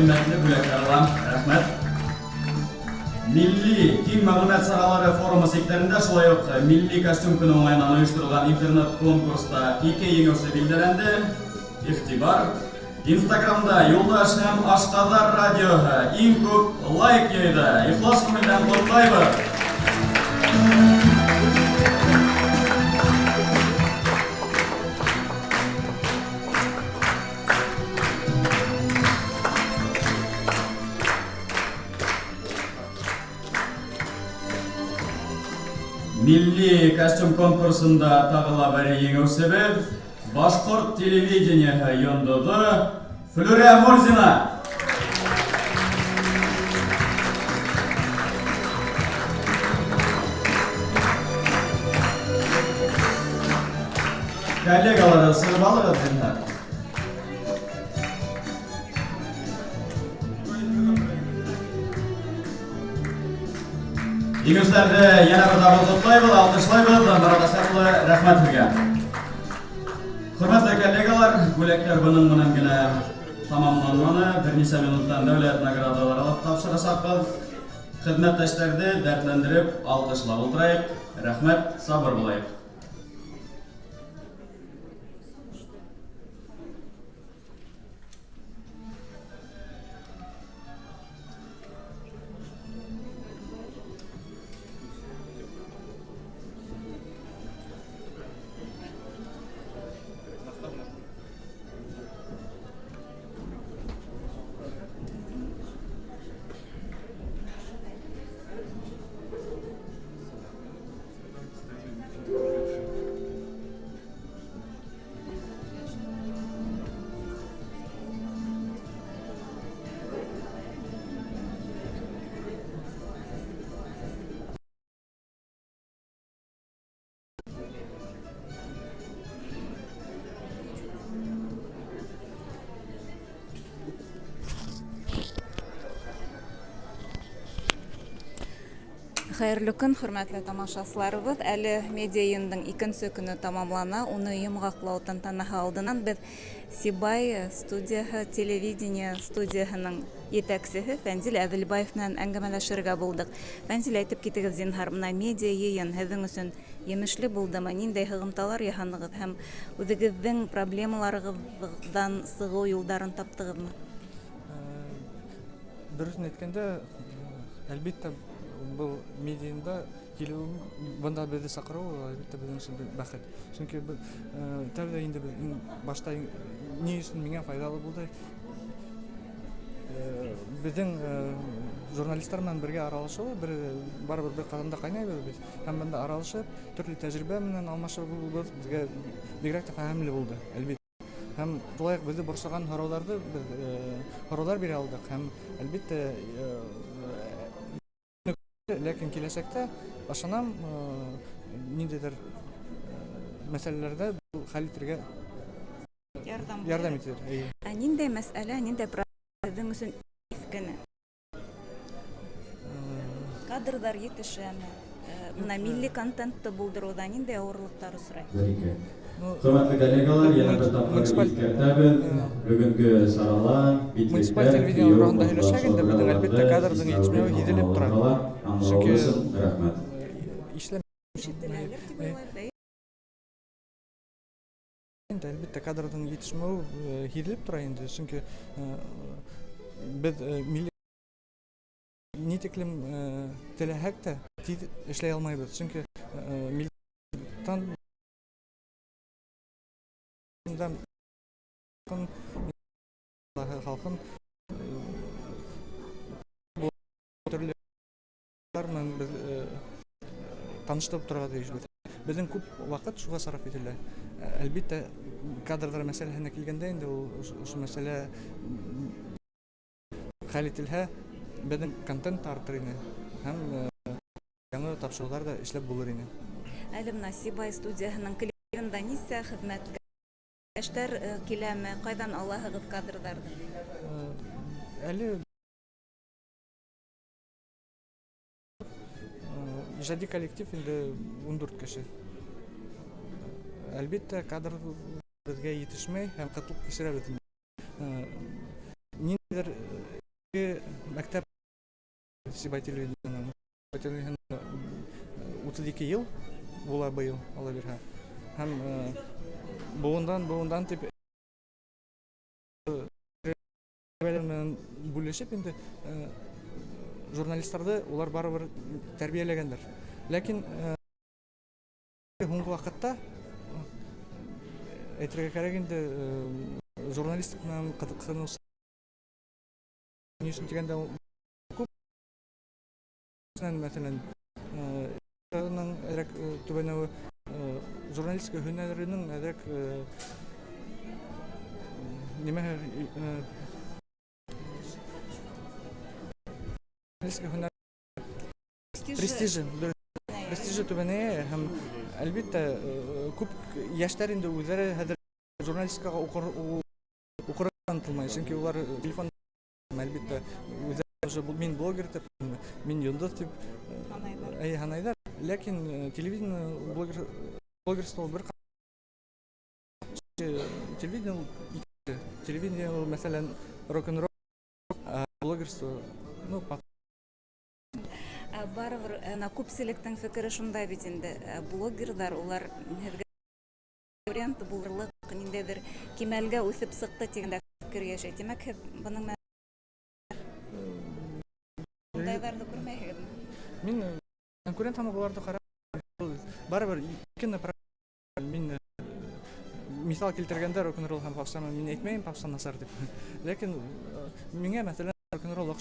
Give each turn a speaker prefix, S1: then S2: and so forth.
S1: кыйммәтле бүләкләр. Рәхмәт. Milli Киң мәгълүмат саралары форумы секторында шулай ук Milli костюм көне уңайынан оештырылган интернет конкурста 2 еңеүче билдеренде. Игътибар. Instagram'da Юлдаш һәм Ашкадар радиоһы иң күп лайк яйды. Ихлас күңелдән котлыйбыз. Milli костюм конкурсында тагыла бер еңеүчебез Башкорт телевидениеһы йондозы Флүрә Мурзина. Коллегалар, сыгып алыгыз динар. Еңеүчеләрне яңа бер дабыл котлайбыз, алкышлайбыз, барабашларга рәхмәт сезгә. Хөрмәтле коллегалар, бүләкләр буның менән генә тамамланманы. Берничә минуттан дәүләт наградалары алып тапшырачакбыз. Хезмәттәшләрне дәртләндереп, алкышлап утырайык. Рәхмәт, сабыр булайык.
S2: Хәерле көн, хөрмәтле тамашачыларыбыз. Әле медиа йыйындың икенче көне тамамлана. Уны йомгаклау тантанаһы алдыннан без Сибай студияһы, телевидение студияһының етәкчесе Фәнзил Әделбаев белән әңгәмәләшергә булдык. Фәнзил, әйтеп китегез, зинһар, менә медиа йыйын һеҙҙең өсөн емешле булдымы? Ниндәй һығымталар яһаныгыз һәм үҙегеҙҙең проблемаларығыҙҙан сығыу юлдарын таптығыҙмы?
S3: Дөрөҫөн әйткәндә, әлбиттә, был медиада килеүем, бында безне саҡырыу, әлбиттә, безнең өсөн бәхет. Чөнки тәүҙә инде башта ни өсөн миңә файдалы булды? Безнең журналисттар менән бергә аралашыу, барыбер бер ҡаҙанда ҡайнайбыҙ бит. Һәм бында аралашып, төрлө тәжрибә менән алмашыуыбыҙ беҙгә бигерәк тә фәһемле булды, әлбиттә. Һәм шулай уҡ беҙҙе борсоған һорауҙарҙы һорауҙар бирә алдык. Һәм әлбиттә, ләкин киләсәктә ышанам, ниндәйҙер мәсьәләләрҙә хәл итергә ярҙам итер.
S2: Ә ниндәй мәсьәлә, ниндәй проблема һеҙҙең өсөн иҫкене? Кадрҙар етешәме? Бына милли контентты булдырыуҙа ниндәй ауырлыҡтар осрай?
S1: Хөрмәтле коллегалар, яңа бер тапҡыр иҫкәртәбеҙ. Бөгөнгө сарала
S3: муниципаль телевидение тураһында һөйләшәк инде, беҙҙең әлбиттә кадрҙың етешмәүе һиҙелеп тора. Чөнки әлбиттә кадрҙың етешмәүе һиҙелеп тора инде. Чөнки беҙ милли ни тиклем теләһәк тә тиҙ эшләй алмайбыҙ. Чөнки миллион халҡын төрлө менән таныштырып торорға тейешбеҙ. Беҙҙең күп ваҡыт шуға сарыф ителә. Әлбиттә, кадрҙар мәсьәләһенә килгәндә инде ошо мәсьәлә хәл ителһә, беҙҙең контент артыр ине һәм яңы тапшырыуҙар да эшләп булыр ине.
S2: Әле бына Сибай студияһының коллективында нисә хеҙмәткәр эштәр киләме? Ҡайҙан алаһығыҙ кадрҙарҙы?
S3: Әле ижади коллектив инде 14 кеше. Әлбиттә, кадр беҙгә етешмәй һәм ҡытлыҡ кисерәбеҙ. Ниндәйҙер мәктәп Сибай телевидениеның 32 ел була быйыл, ала бирһә. Һәм буындан тип белән бүлешеп инде журналистларда улар барыбер тәрбияләгәннәр. Ләкин һуңгы вакытта әйтергә кирәк инде журналистик менән кызыксыну нишен дигәндә күп мәсәлән түбәнәве журналистика һөнәренең әдрәк нимә престижи түбәнәя һәм әлбәттә күп яшьләр инде үзләре хәзер журналистикага укырга тылмай, чөнки улар телефон әлбәттә үзләре мин блогер дип, мин йолдыз дип һанайдар. Ләкин блогерство бер телевидение мәсәлән рок-н-ролл, блогерство
S2: Барыбер күпселектең фикере шунда бит инде. Блогерлар улар һәргә варианты булырлык, ниндәйдер кимәлгә үсеп сыкты дигәндә фикер яшәй. Димәк, буның дайларны күрмәйһегезме?
S3: Мин конкурент буларды карап, барыбер икене мин мисал килтергәндә рок-н-ролл һәм попса мин әйтмәйм, попса насар дип. Ләкин миңа мәсәлән рок-н-ролл